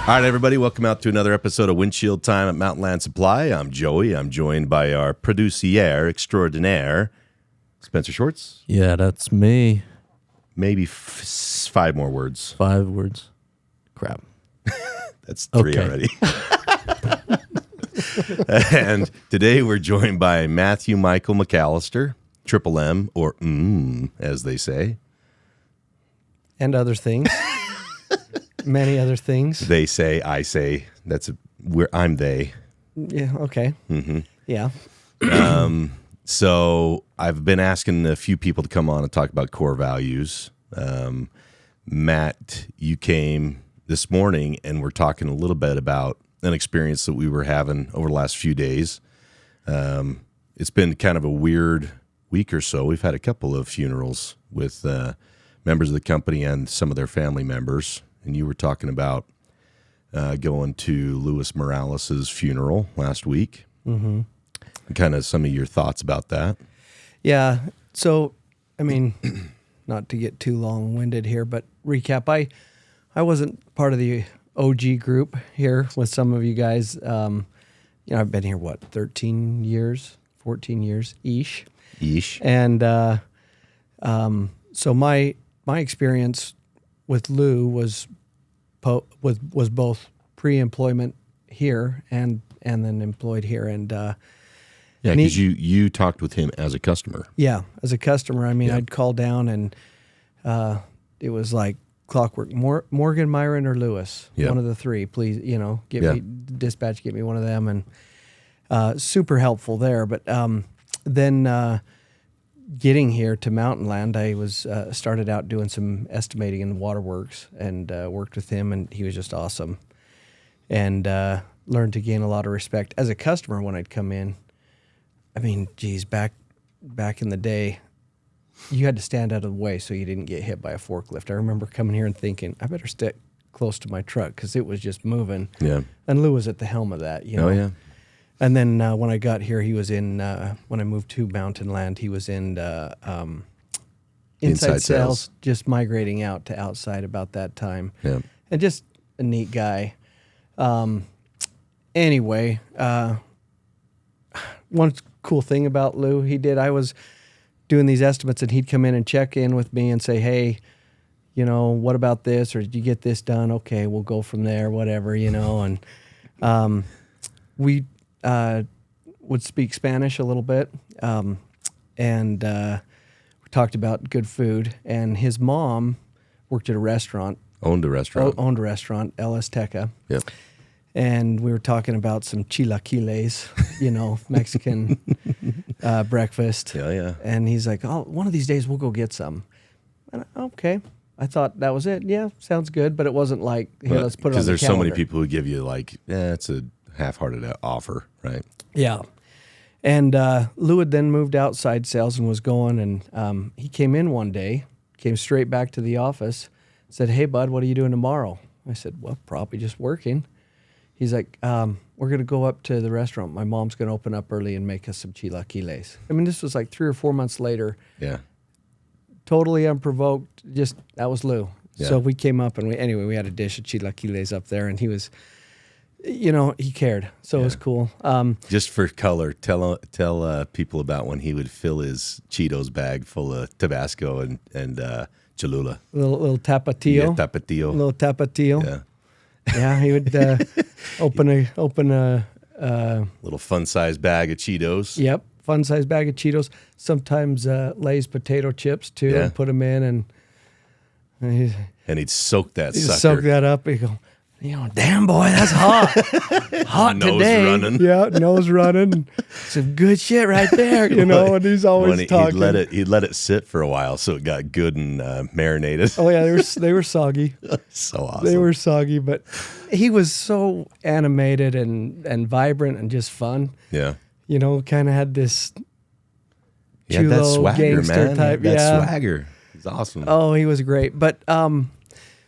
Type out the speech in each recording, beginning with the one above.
All right, everybody, welcome out to another episode of Windshield Time at Mountainland Supply. I'm Joey. I'm joined by our producer extraordinaire, Spencer Schwartz. Yeah, that's me. Maybe 5 more words. 5 words. Crap. That's 3 Okay. already. And today we're joined by Matthew Michael McAllister, Triple M, or as they say. And other things. Many other things. They say, I say. I'm they. Yeah, okay. Mm-hmm. Yeah. So I've been asking a few people to come on and talk about core values. Matt, you came this morning and we're talking a little bit about an experience that we were having over the last few days. It's been kind of a weird week or so. We've had a couple of funerals with members of the company and some of their family members. And you were talking about going to Luis Morales' funeral last week. Mm-hmm. Kind of some of your thoughts about that. Yeah. So, I mean, not to get too long-winded here, but recap. I wasn't part of the OG group here with some of you guys. I've been here, 13 years, 14 years-ish. And so my experience with Lou was both pre-employment here and then employed here. And yeah, because you talked with him as a customer. Yeah, as a customer. I mean, I'd call down and it was like clockwork. Morgan, Myron, or Lewis, one of the three. Please, dispatch, get me one of them. And super helpful there. But then getting here to Mountainland, I was started out doing some estimating in the waterworks and worked with him, and he was just awesome. And learned to gain a lot of respect as a customer when I'd come in. I mean, geez, back in the day, you had to stand out of the way so you didn't get hit by a forklift. I remember coming here and thinking, I better stick close to my truck because it was just moving. Yeah. And Lou was at the helm of that, you know. Oh, yeah. And then when I got here, he was in, when I moved to Mountainland, he was in inside sales, just migrating out to outside about that time. Yeah. And just a neat guy. Anyway, one cool thing about Lou I was doing these estimates and he'd come in and check in with me and say, hey, what about this? Or did you get this done? Okay, we'll go from there, whatever, And we would speak Spanish a little bit. And we talked about good food. And his mom worked at a restaurant. Owned a restaurant, El Azteca. Yep. And we were talking about some chilaquiles, Mexican breakfast. Yeah, yeah. And he's like, oh, one of these days we'll go get some. And okay. I thought that was it. Yeah, sounds good. But it wasn't like, here, let's put it on the calendar. Because there's so many people who give you it's a half-hearted offer, right? Yeah. And Lou had then moved outside sales and was going. And he came in one day, came straight back to the office, said, hey, bud, what are you doing tomorrow? I said, well, probably just working. He's like, we're going to go up to the restaurant. My mom's going to open up early and make us some chilaquiles. I mean, this was like 3 or 4 months later. Yeah. Totally unprovoked. Just, that was Lou. Yeah. So we came up and we had a dish of chilaquiles up there and he was, he cared. So it was cool. Just for color, tell people about when he would fill his Cheetos bag full of Tabasco and Cholula. Little tapatio. Yeah, tapatio. Little tapatio. Yeah. Yeah, he would open a little fun-sized bag of Cheetos. Yep, fun-sized bag of Cheetos. Sometimes Lay's potato chips too, and put them in, and he'd soak that sucker. Soak that up. He'd go, damn boy, that's hot, hot nose today. Running. Yeah, nose running. Some good shit right there, And he's always talking. He'd let it sit for a while so it got good and marinated. Oh yeah, they were soggy. So awesome. They were soggy, but he was so animated and vibrant and just fun. Yeah. Kind of had this chulo that swagger, gangster man. type. That swagger. He's awesome. Oh, he was great. But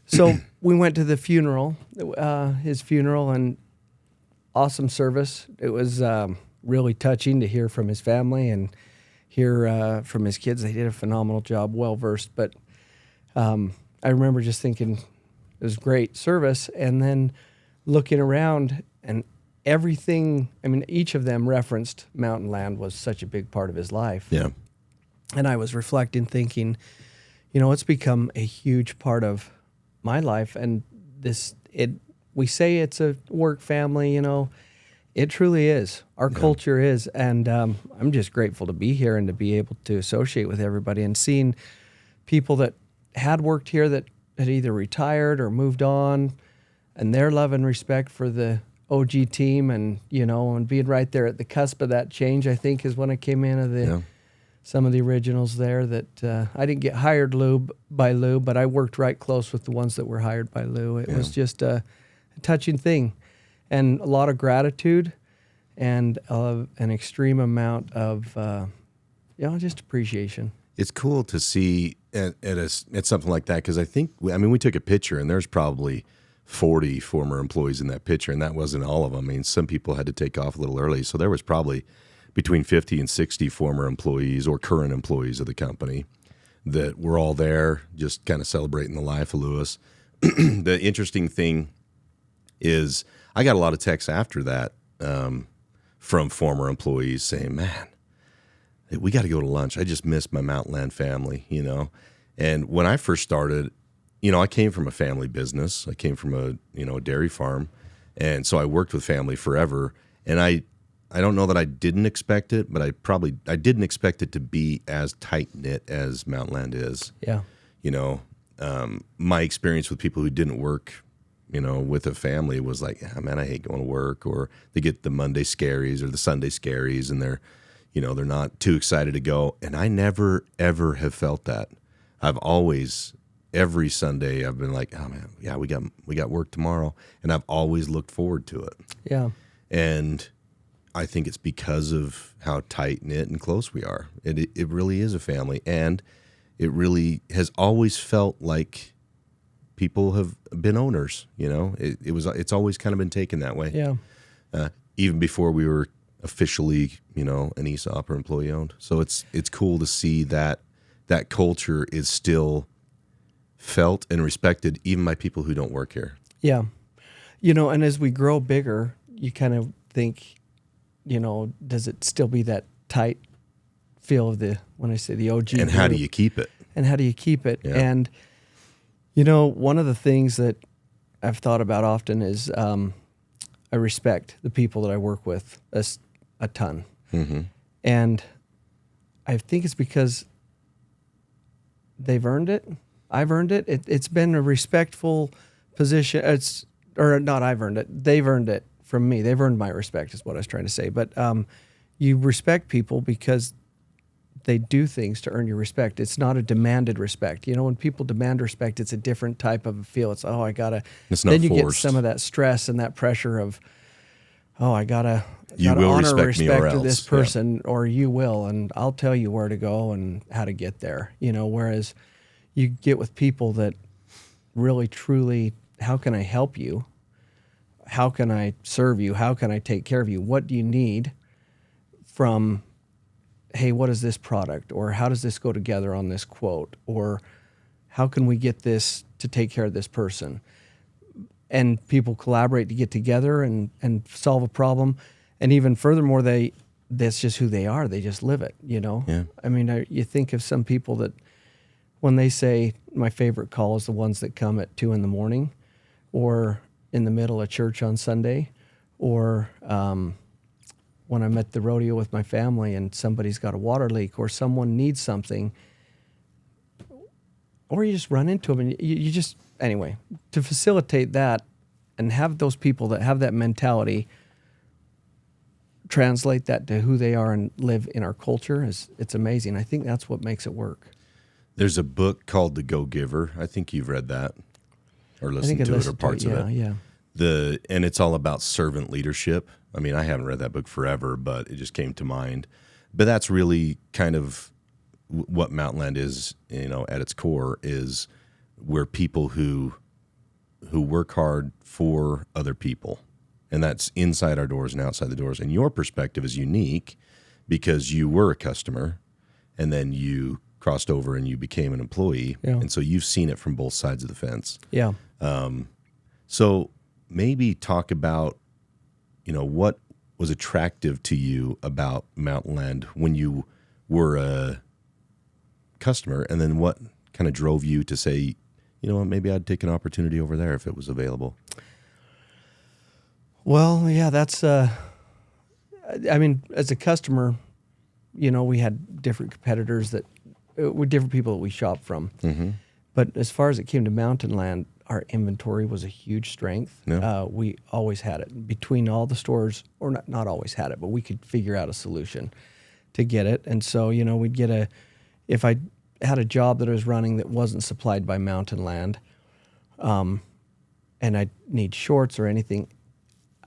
so we went to the funeral, his funeral, and awesome service. It was really touching to hear from his family and hear from his kids. They did a phenomenal job, well-versed. But I remember just thinking it was great service. And then looking around and everything, I mean, each of them referenced Mountainland was such a big part of his life. Yeah. And I was reflecting, thinking, it's become a huge part of my life. And we say it's a work family, it truly is. Our culture is. And I'm just grateful to be here and to be able to associate with everybody and seeing people that had worked here that had either retired or moved on, and their love and respect for the OG team, and and being right there at the cusp of that change, I think, is when I came in of some of the originals there. That I didn't get hired by Lou, but I worked right close with the ones that were hired by Lou. It was just a touching thing, and a lot of gratitude, and an extreme amount of just appreciation. It's cool to see at something like that, because we took a picture and there's probably 40 former employees in that picture, and that wasn't all of them. I mean, some people had to take off a little early, so there was probably between 50 and 60 former employees or current employees of the company that were all there just kind of celebrating the life of Lewis. The interesting thing is I got a lot of texts after that from former employees saying, man, we got to go to lunch. I just missed my Mountainland family, And when I first started, I came from a family business. I came from a dairy farm. And so I worked with family forever. And I don't know that I didn't expect it, but I didn't expect it to be as tight-knit as Mountainland is. Yeah. My experience with people who didn't work, with a family was like, man, I hate going to work, or they get the Monday scaries or the Sunday scaries, and they're not too excited to go. And I never, ever have felt that. I've always, every Sunday, I've been like, oh man, yeah, we got work tomorrow. And I've always looked forward to it. Yeah. And I think it's because of how tight-knit and close we are. It really is a family. And it really has always felt like people have been owners, It's always kind of been taken that way. Yeah. Even before we were officially, an ESOP or employee owned. So it's cool to see that culture is still felt and respected even by people who don't work here. Yeah. And as we grow bigger, you kind of think, does it still be that tight feel of when I say the OG? And how do you keep it? Yeah. And, one of the things that I've thought about often is I respect the people that I work with a ton. Mm-hmm. And I think it's because they've earned it. I've earned it. It's been a respectful position. I've earned it. They've earned it from me. They've earned my respect is what I was trying to say. But you respect people because they do things to earn your respect. It's not a demanded respect. When people demand respect, it's a different type of a feel. It's, I gotta. It's not then you forced. get some of that stress and that pressure of, I gotta will honor respect me or to this else. person, or you will, and I'll tell you where to go and how to get there. Whereas you get with people that really, truly, how can I help you? How can I serve you? How can I take care of you? What do you need from, hey, what is this product? Or how does this go together on this quote? Or how can we get this to take care of this person? And people collaborate to get together and solve a problem. And even furthermore, that's just who they are. They just live it, Yeah. I mean, you think of some people that when they say, my favorite call is the ones that come at 2 a.m, or in the middle of church on Sunday, or when I'm at the rodeo with my family and somebody's got a water leak or someone needs something, or you just run into them and you just, anyway, to facilitate that and have those people that have that mentality translate that to who they are and live in our culture, it's amazing. I think that's what makes it work. There's a book called The Go-Giver. I think you've read that or listened to it or parts of it. Yeah. And it's all about servant leadership. I mean, I haven't read that book forever, but it just came to mind. But that's really kind of what Mountainland is, at its core, is we're people who work hard for other people. And that's inside our doors and outside the doors. And your perspective is unique because you were a customer and then you crossed over and you became an employee. Yeah. And so you've seen it from both sides of the fence. Yeah. So maybe talk about, what was attractive to you about Mountainland when you were a customer, and then what kind of drove you to say, maybe I'd take an opportunity over there if it was available. Well, yeah, that's, as a customer, we had different competitors that were different people that we shopped from. Mm-hmm. But as far as it came to Mountainland, our inventory was a huge strength. Yeah. We always had it between all the stores, or not always had it, but we could figure out a solution to get it. And so, we'd get if I had a job that I was running that wasn't supplied by Mountainland, and I need shorts or anything,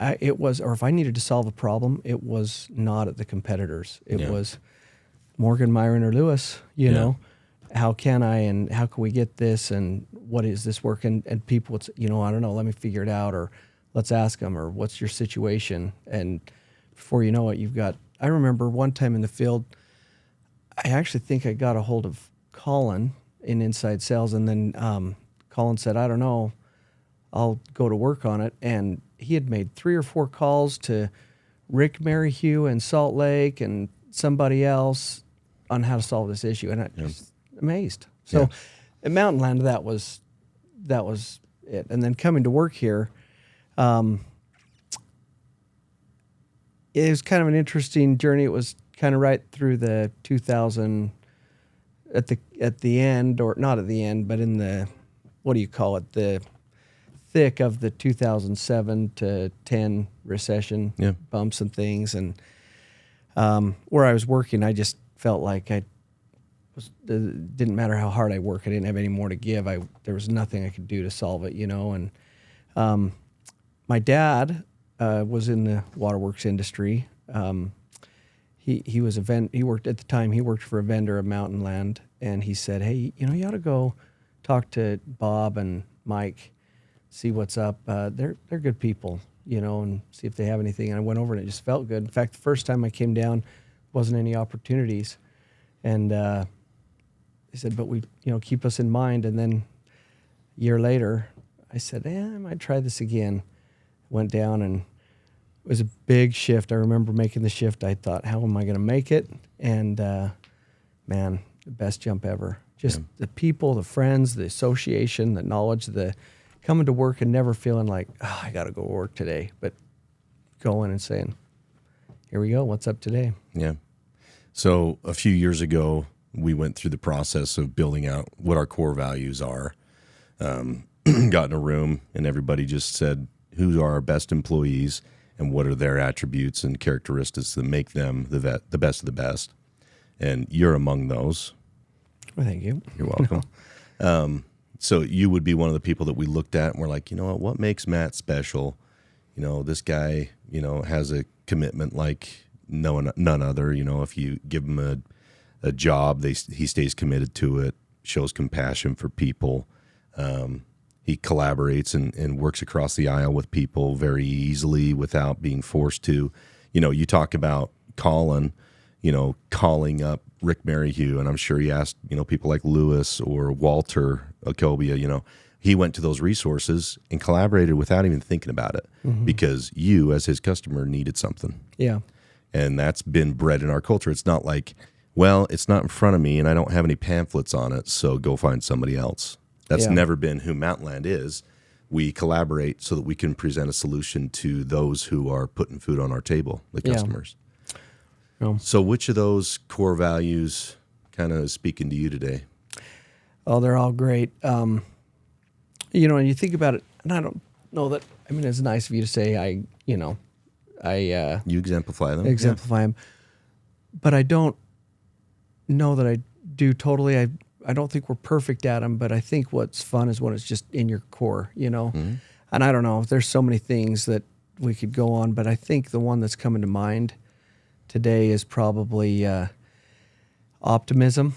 or if I needed to solve a problem, it was not at the competitors. It was Morgan, Myron, or Lewis, you know. How can I, and how can we get this, and what is this work? And people would say, I don't know, let me figure it out, or let's ask them, or what's your situation? And before you know it, I remember one time in the field, I actually think I got a hold of Colin in inside sales, and then Colin said, I don't know, I'll go to work on it. And he had made 3 or 4 calls to Rick Merrihew in Salt Lake and somebody else on how to solve this issue. And I was amazed. So at Mountainland, that was it. And then coming to work here, it was kind of an interesting journey. It was kind of right through the 2000, at the end, or not at the end, but in the, what do you call it, the thick of the 2007 to 10 recession bumps and things. And where I was working, I just felt like it didn't matter how hard I work, I didn't have any more to give. There was nothing I could do to solve it, And my dad was in the waterworks industry. He was he worked for a vendor of Mountainland, and he said, hey, you ought to go talk to Bob and Mike, see what's up. They're good people, and see if they have anything. And I went over, and it just felt good. In fact, the first time I came down, wasn't any opportunities. And he said, but we, keep us in mind. And then a year later, I said, I might try this again. Went down, and it was a big shift. I remember making the shift. I thought, how am I going to make it? And man, the best jump ever. Just the people, the friends, the association, the knowledge, the coming to work and never feeling like, I got to go to work today, but going and saying, here we go. What's up today? Yeah. So a few years ago, we went through the process of building out what our core values are. Got in a room, and everybody just said, who are our best employees and what are their attributes and characteristics that make them the best of the best. And you're among those. Well, thank you. You're welcome. So you would be one of the people that we looked at and we're like, what makes Matt special? This guy, has a commitment like none other. If you give him a job, he stays committed to it, shows compassion for people. He collaborates and works across the aisle with people very easily without being forced to. You talk about Colin, calling up Rick Merrihew, and I'm sure he asked, people like Lewis or Walter Acobia, he went to those resources and collaborated without even thinking about it because you, as his customer, needed something. Yeah. And that's been bred in our culture. It's not like, well, it's not in front of me and I don't have any pamphlets on it, so go find somebody else. That's never been who Mountainland is. We collaborate so that we can present a solution to those who are putting food on our table, the customers. So which of those core values kind of is speaking to you today? Oh, they're all great. And you think about it, and I don't know that, it's nice of you to say you exemplify them. Exemplify them. But I don't know that I do totally. I don't think we're perfect at them, but I think what's fun is when it's just in your core, And I don't know, there's so many things that we could go on, but I think the one that's coming to mind today is probably optimism.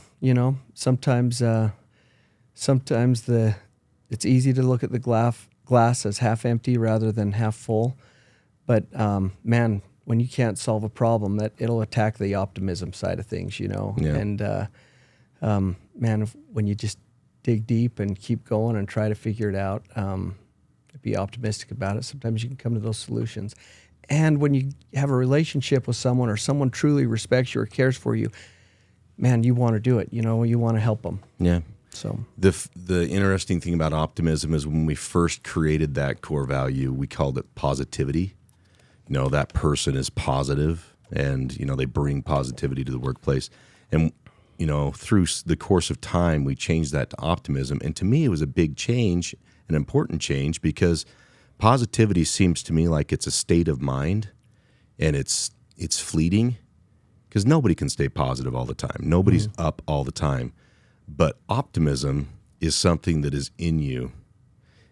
Sometimes it's easy to look at the glass as half empty rather than half full. But man, when you can't solve a problem, that it'll attack the optimism side of things, And man, when you just dig deep and keep going and try to figure it out, be optimistic about it. Sometimes you can come to those solutions. And when you have a relationship with someone or someone truly respects you or cares for you, man, you want to do it. You want to help them. Yeah. So the interesting thing about optimism is when we first created that core value, we called it positivity. That person is positive and, they bring positivity to the workplace. And, through the course of time, we changed that to optimism. And to me, it was a big change, an important change, because positivity seems to me like it's a state of mind and it's fleeting, because nobody can stay positive all the time. Nobody's up all the time. But optimism is something that is in you,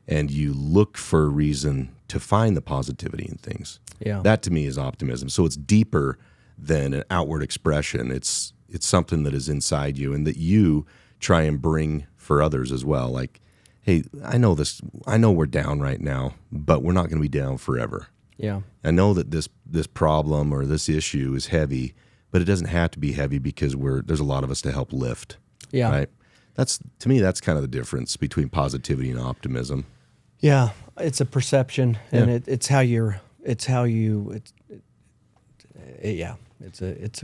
and you look for a reason to find the positivity in things. Yeah. That to me is optimism. So it's deeper than an outward expression. It's something that is inside you and that you try and bring for others as well. Like, hey, I know we're down right now, but we're not going to be down forever. Yeah. I know that this problem or this issue is heavy, but it doesn't have to be heavy because there's a lot of us to help lift. Yeah. Right. To me, that's kind of the difference between positivity and optimism. Yeah. It's a perception, and it's a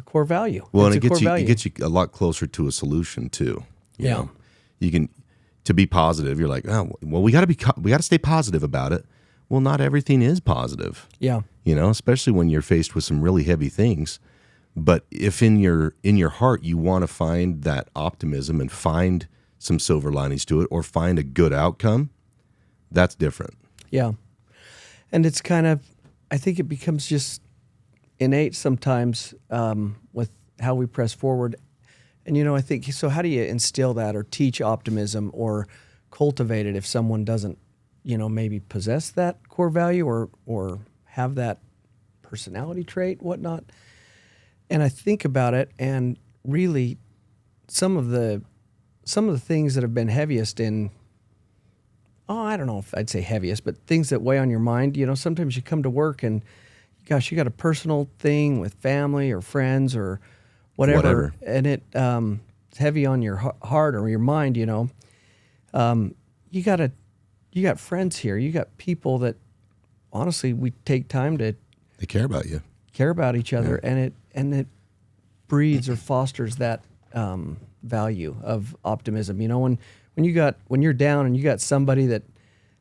core value. Well, it's and it gets you a lot closer to a solution too. You know? You can, to be positive, you're like, oh, well, we got to stay positive about it. Well, not everything is positive. Yeah. Especially when you're faced with some really heavy things. But if in your heart you want to find that optimism and find some silver linings to it or find a good outcome, that's different. Yeah. And it's kind of, I think it becomes just innate sometimes with how we press forward. And, I think, so how do you instill that or teach optimism or cultivate it if someone doesn't, maybe possess that core value or have that personality trait, whatnot? And I think about it, and really, some of the things that have been heaviest in, I don't know if I'd say heaviest, but things that weigh on your mind. Sometimes you come to work and, gosh, you got a personal thing with family or friends or whatever. And it's heavy on your heart or your mind. You got friends here. You got people that, honestly, we take time to. They care about you. Care about each other, and it breeds or fosters that value of optimism. When you're down and you got somebody that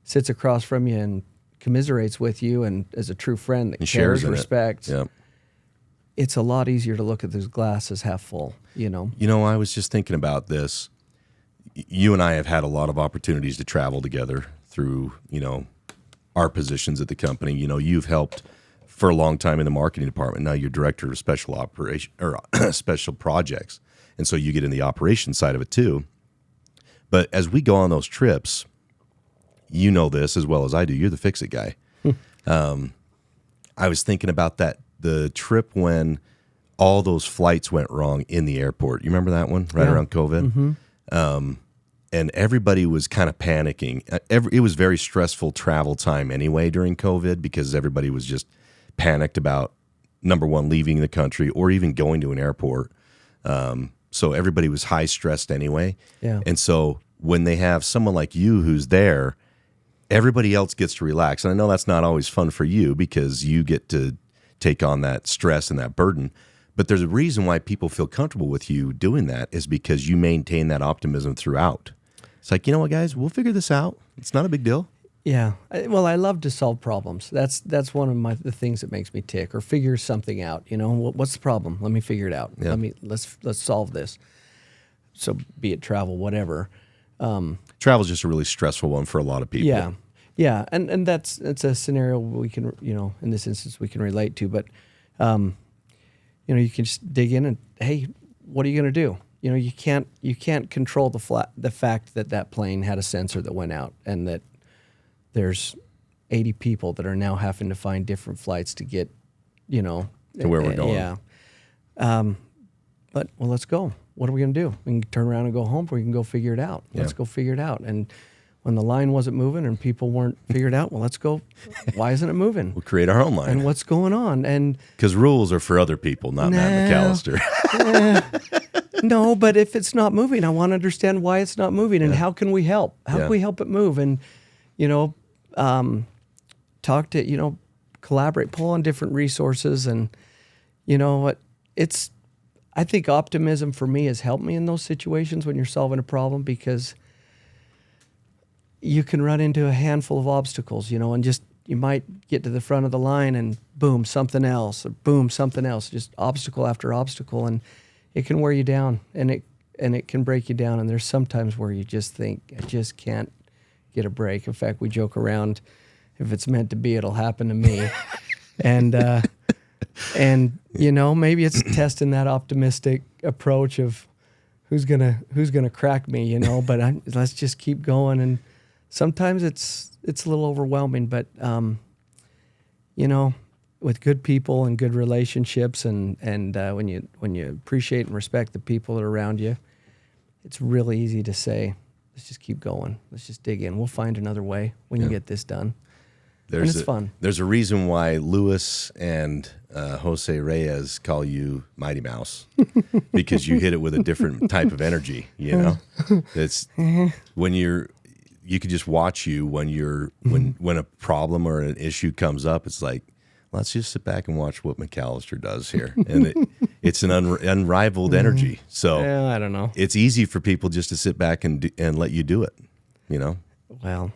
sits across from you and commiserates with you and is a true friend that and cares, respects. Yep. It's a lot easier to look at those glasses half full. I was just thinking about this. You and I have had a lot of opportunities to travel together through our positions at the company. You've helped for a long time in the marketing department. Now you're director of special operation or special projects. And so you get in the operations side of it too. But as we go on those trips, this as well as I do, you're the fix-it guy. I was thinking about the trip when all those flights went wrong in the airport. You remember that one around COVID? Mm-hmm. And everybody was kind of panicking. It was very stressful travel time anyway during COVID because everybody was just panicked about, number one, leaving the country or even going to an airport. So everybody was high stressed anyway. Yeah. And so when they have someone like you who's there, everybody else gets to relax. And I know that's not always fun for you because you get to take on that stress and that burden. But there's a reason why people feel comfortable with you doing that is because you maintain that optimism throughout. It's like, you know what, guys, we'll figure this out. It's not a big deal. Yeah. Well, I love to solve problems. That's one of the things that makes me tick, or figure something out. What's the problem? Let me figure it out. Yeah. Let's solve this. So be it travel, whatever. Travel is just a really stressful one for a lot of people. Yeah. Yeah. And it's a scenario we can, in this instance we can relate to, but you can just dig in and, hey, what are you going to do? You can't control the fact that plane had a sensor that went out and that there's 80 people that are now having to find different flights to get, to where we're going. Yeah. But let's go. What are we going to do? We can turn around and go home, or we can go figure it out. Yeah. Let's go figure it out. And when the line wasn't moving and people weren't figured out, let's go. Why isn't it moving? We'll create our own line. And what's going on? And because rules are for other people, not Matt McAllister. No, but if it's not moving, I want to understand why it's not moving and how can we help? How can we help it move? And talk to, collaborate, pull on different resources. And you know what, I think optimism for me has helped me in those situations when you're solving a problem, because you can run into a handful of obstacles, and just, you might get to the front of the line and boom, something else, or boom, something else, just obstacle after obstacle. And it can wear you down, and it can break you down. And there's sometimes where you just think, I just can't get a break. In fact, we joke around, if it's meant to be, it'll happen to me. And maybe it's testing that optimistic approach of who's gonna crack me, but let's just keep going. And sometimes it's a little overwhelming, but with good people and good relationships, and when you appreciate and respect the people that are around you, it's really easy to say, let's just keep going. Let's just dig in. We'll find another way when you get this done. And it's fun. There's a reason why Lewis and Jose Reyes call you Mighty Mouse, because you hit it with a different type of energy. It's when you could just watch you when a problem or an issue comes up. It's like, let's just sit back and watch what McAllister does here, and it's an unrivaled energy. So I don't know. It's easy for people just to sit back and let you do it. Well,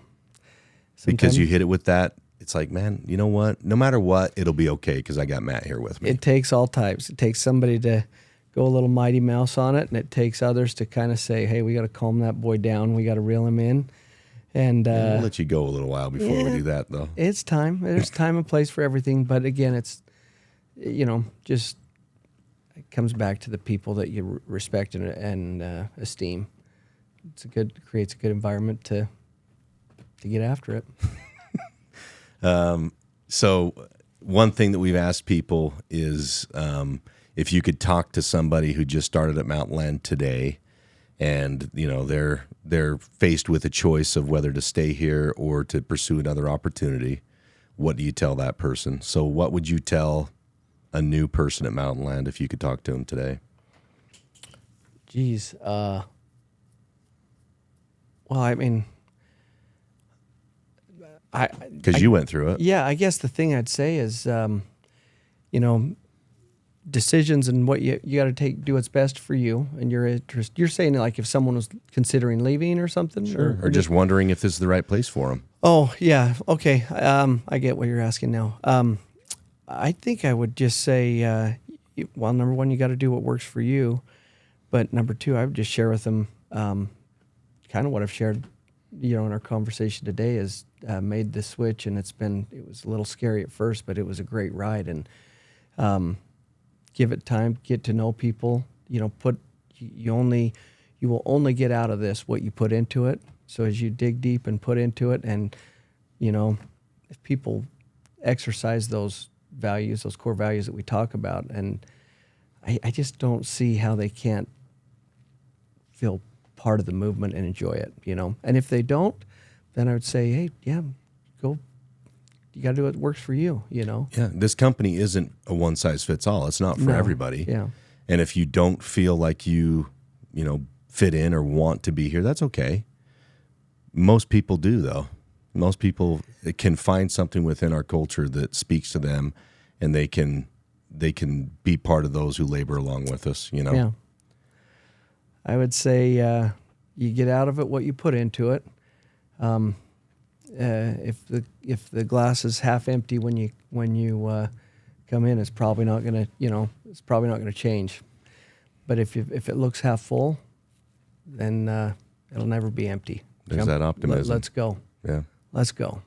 because you hit it with that. It's like, man, you know what? No matter what, it'll be okay because I got Matt here with me. It takes all types. It takes somebody to go a little Mighty Mouse on it, and it takes others to kind of say, hey, we got to calm that boy down. We got to reel him in. And we'll let you go a little while before we do that, though. It's time. There's time and place for everything. But again, it's, just it comes back to the people that you respect and esteem. Creates a good environment to get after it. So one thing that we've asked people is if you could talk to somebody who just started at Mountainland today, and they're faced with a choice of whether to stay here or to pursue another opportunity, what do you tell that person? So what would you tell a new person at Mountainland if you could talk to them today? Geez, well, I mean, because you went through it. Yeah, I guess the thing I'd say is, decisions and what you got to do what's best for you and your interest. You're saying like if someone was considering leaving or something, sure, or just wondering if this is the right place for them. Oh yeah, okay. I get what you're asking now. I think I would just say, well, number one, you got to do what works for you, but number two, I would just share with them, kind of what I've shared, in our conversation today is made the switch, and it was a little scary at first, but it was a great ride, and give it time, get to know people. You will only get out of this what you put into it. So as you dig deep and put into it, and if people exercise those values, those core values that we talk about, and I just don't see how they can't feel part of the movement and enjoy it, And if they don't, then I would say, hey, yeah, go. You got to do what works for you, Yeah, this company isn't a one-size-fits-all. It's not for everybody. Yeah. And if you don't feel like you fit in or want to be here, that's okay. Most people do, though. Most people can find something within our culture that speaks to them, and they can be part of those who labor along with us, Yeah. I would say you get out of it what you put into it. If the glass is half empty when you come in, it's probably not gonna change. But if it looks half full, then it'll never be empty. There's that optimism. Let's go. Yeah. Let's go.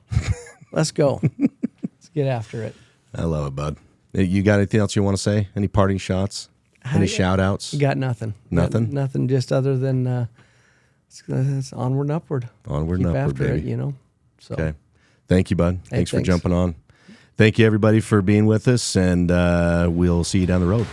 Let's go. Let's get after it. I love it, bud. You got anything else you want to say? Any parting shots? Any shout outs? Got nothing. Nothing? Nothing, just other than it's onward and upward. Onward Keep and upward, after baby. it, So. Okay. Thank you, bud. Thanks for jumping on. Thank you, everybody, for being with us, and we'll see you down the road.